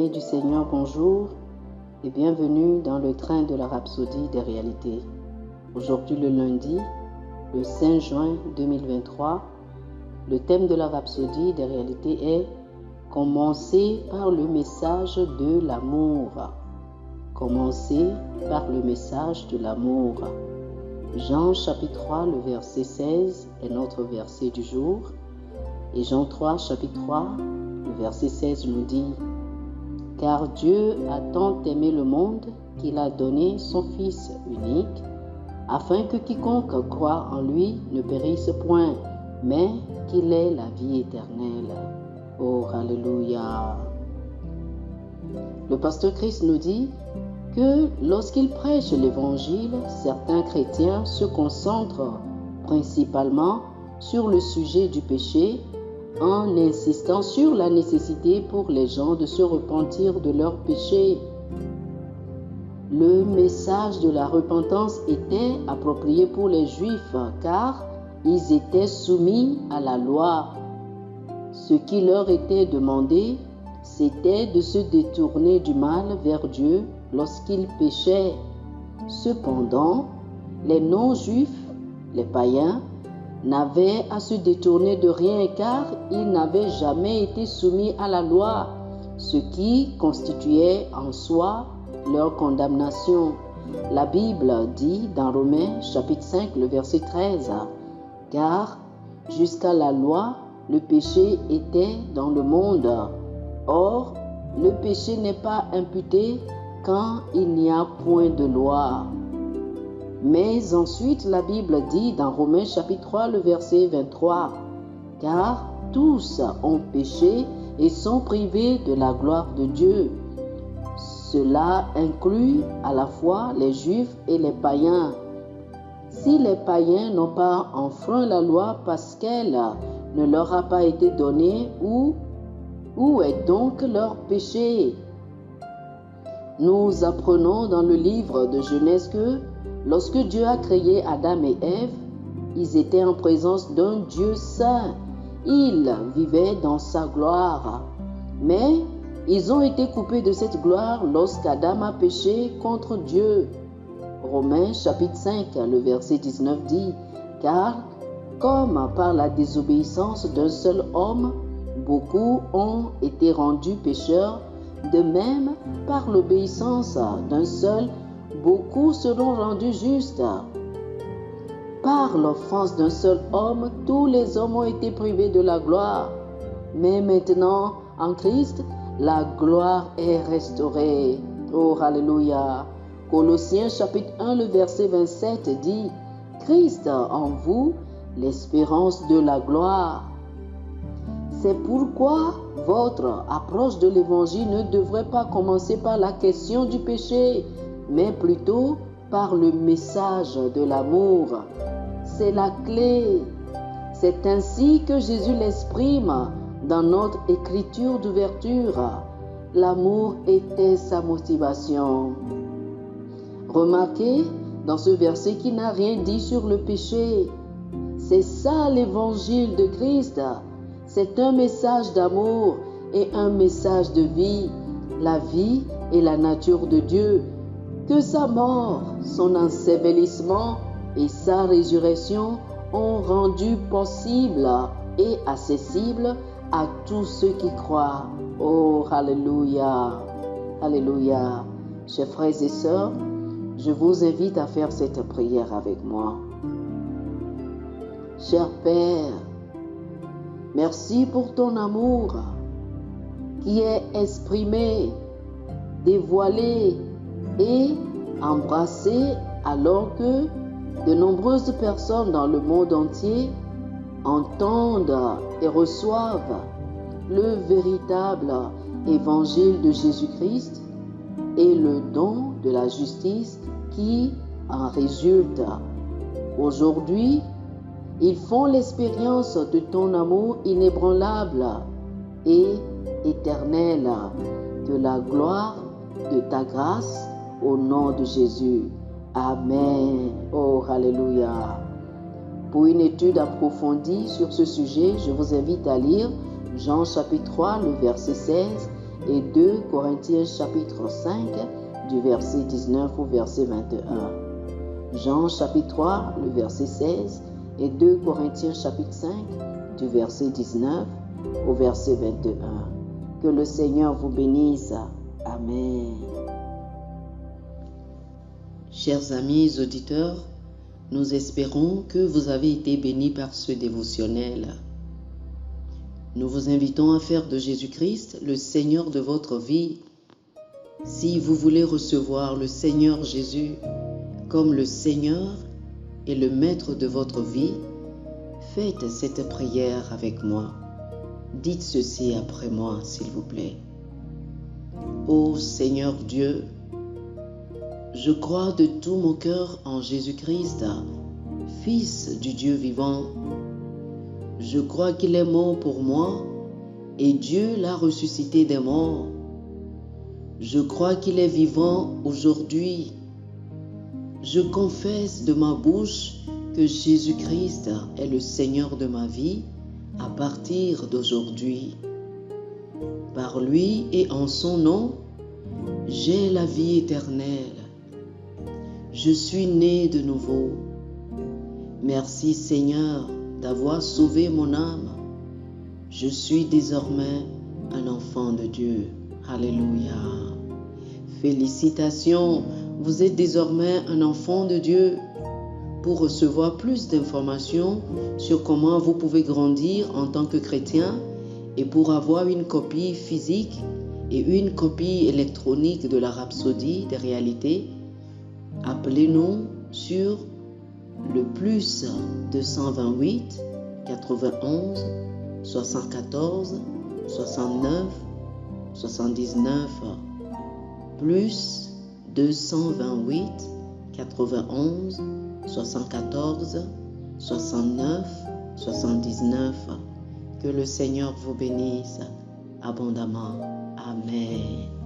Bien-aimés du Seigneur, bonjour et bienvenue dans le train de la Rhapsodie des réalités. Aujourd'hui le lundi, le 5 juin 2023, le thème de la Rhapsodie des réalités est « Commencer par le message de l'amour ». Commencer par le message de l'amour. Jean chapitre 3, le verset 16 est notre verset du jour. Et Jean 3, chapitre 3, le verset 16 nous dit « Car Dieu a tant aimé le monde qu'il a donné son Fils unique, afin que quiconque croit en lui ne périsse point, mais qu'il ait la vie éternelle. » Oh, alléluia! Le pasteur Christ nous dit que lorsqu'il prêche l'évangile, certains chrétiens se concentrent principalement sur le sujet du péché en insistant sur la nécessité pour les gens de se repentir de leurs péchés. Le message de la repentance était approprié pour les Juifs car ils étaient soumis à la loi. Ce qui leur était demandé, c'était de se détourner du mal vers Dieu lorsqu'ils péchaient. Cependant, les non-juifs, les païens, n'avaient à se détourner de rien car ils n'avaient jamais été soumis à la loi, ce qui constituait en soi leur condamnation. La Bible dit dans Romains chapitre 5, le verset 13, « Car jusqu'à la loi, le péché était dans le monde. Or, le péché n'est pas imputé quand il n'y a point de loi. » Mais ensuite, la Bible dit dans Romains chapitre 3, le verset 23, « Car tous ont péché et sont privés de la gloire de Dieu. » Cela inclut à la fois les Juifs et les païens. Si les païens n'ont pas enfreint la loi parce qu'elle ne leur a pas été donnée, où est donc leur péché? Nous apprenons dans le livre de Genèse que lorsque Dieu a créé Adam et Ève, ils étaient en présence d'un Dieu saint. Ils vivaient dans sa gloire. Mais ils ont été coupés de cette gloire lorsqu'Adam a péché contre Dieu. Romains chapitre 5, le verset 19 dit « Car comme par la désobéissance d'un seul homme, beaucoup ont été rendus pécheurs, de même par l'obéissance d'un seul, beaucoup seront rendus justes. Par l'offense d'un seul homme, tous les hommes ont été privés de la gloire. Mais maintenant, en Christ, la gloire est restaurée. Oh, alléluia! Colossiens chapitre 1, le verset 27 dit « Christ en vous, l'espérance de la gloire. » C'est pourquoi votre approche de l'évangile ne devrait pas commencer par la question du péché, mais plutôt par le message de l'amour. C'est la clé. C'est ainsi que Jésus l'exprime dans notre écriture d'ouverture. L'amour était sa motivation. Remarquez dans ce verset qu'il n'a rien dit sur le péché. C'est ça l'évangile de Christ. C'est un message d'amour et un message de vie, la vie et la nature de Dieu. Que sa mort, son ensevelissement et sa résurrection ont rendu possible et accessible à tous ceux qui croient. Oh, alléluia! Alléluia! Chers frères et sœurs, je vous invite à faire cette prière avec moi. Cher Père, merci pour ton amour qui est exprimé, dévoilé et embrassé alors que de nombreuses personnes dans le monde entier entendent et reçoivent le véritable évangile de Jésus-Christ et le don de la justice qui en résulte. Aujourd'hui, ils font l'expérience de ton amour inébranlable et éternel, de la gloire de ta grâce au nom de Jésus. Amen. Oh, alléluia. Pour une étude approfondie sur ce sujet, je vous invite à lire Jean chapitre 3, le verset 16 et 2 Corinthiens chapitre 5 du verset 19 au verset 21. Jean chapitre 3, le verset 16 et 2 Corinthiens chapitre 5 du verset 19 au verset 21. Que le Seigneur vous bénisse. Amen. Chers amis auditeurs, nous espérons que vous avez été bénis par ce dévotionnel. Nous vous invitons à faire de Jésus-Christ le Seigneur de votre vie. Si vous voulez recevoir le Seigneur Jésus comme le Seigneur et le Maître de votre vie, faites cette prière avec moi. Dites ceci après moi, s'il vous plaît. Ô Seigneur Dieu, je crois de tout mon cœur en Jésus-Christ, Fils du Dieu vivant. Je crois qu'il est mort pour moi et Dieu l'a ressuscité des morts. Je crois qu'il est vivant aujourd'hui. Je confesse de ma bouche que Jésus-Christ est le Seigneur de ma vie à partir d'aujourd'hui. Par lui et en son nom, j'ai la vie éternelle. Je suis né de nouveau. Merci Seigneur d'avoir sauvé mon âme. Je suis désormais un enfant de Dieu. Alléluia. Félicitations, vous êtes désormais un enfant de Dieu. Pour recevoir plus d'informations sur comment vous pouvez grandir en tant que chrétien et pour avoir une copie physique et une copie électronique de la Rhapsodie des réalités, appelez-nous sur le plus 228 91 74 69 79 plus 228 91 74 69 79. Que le Seigneur vous bénisse abondamment. Amen.